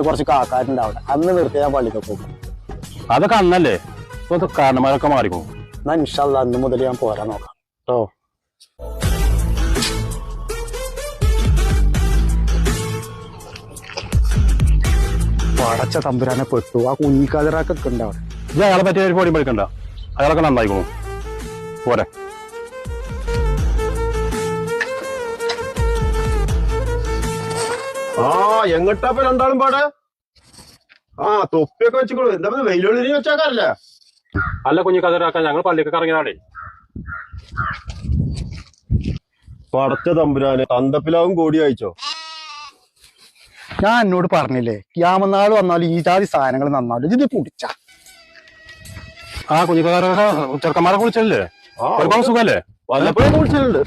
കുറച്ച് കാക്കാരുണ്ട് അവിടെ. അന്ന് നിർത്തി ഞാൻ പള്ളിക്കൊക്കെ പോകും. അതൊക്കെ അന്നല്ലേ, ഇപ്പൊ കാരണന്മാരൊക്കെ മാറിക്കോ. എന്നാ ഇൻഷാ അല്ലാ അന്ന് മുതൽ ഞാൻ പോരാൻ നോക്കാം കേട്ടോ. പടച്ച തമ്പുരാനെ പെട്ടു. ആ കുഞ്ഞിക്കാതിറാക്കൊക്കെ ഉണ്ട് അവിടെ. ഇത് അയാളെ പറ്റിയ ഒരു പൊടി പഠിക്കണ്ട, അയാളൊക്കെ നന്നായിക്കോ. പോരെ എങ്ങട്ടാ രണ്ടാളും പാടെ? തൊപ്പിയൊക്കെ വെച്ചിക്കോളൂ. എന്താ വെയിലുള്ളിൽ വെച്ചാക്കാറില്ല. അല്ല കുഞ്ഞിക്കതിരാക്കാൻ ഞങ്ങൾ പള്ളിയൊക്കെ ഇറങ്ങിയതാണേ. പടച്ച തമ്പുരാന് തന്തപ്പിലാവും കൂടി അയച്ചോ. ഞാൻ എന്നോട് പറഞ്ഞില്ലേ, യാമനാൾ വന്നാലും ഈ ജാതി സാധനങ്ങൾ നന്നാലും ഇത് കുടിച്ച. കുഞ്ഞിക്കാരൊക്കെ ചെറുക്കന്മാരെ കുളിച്ചല്ലേ, സുഖല്ലേ? വല്ലപ്പോഴും കുളിച്ചിട്ടുണ്ട്.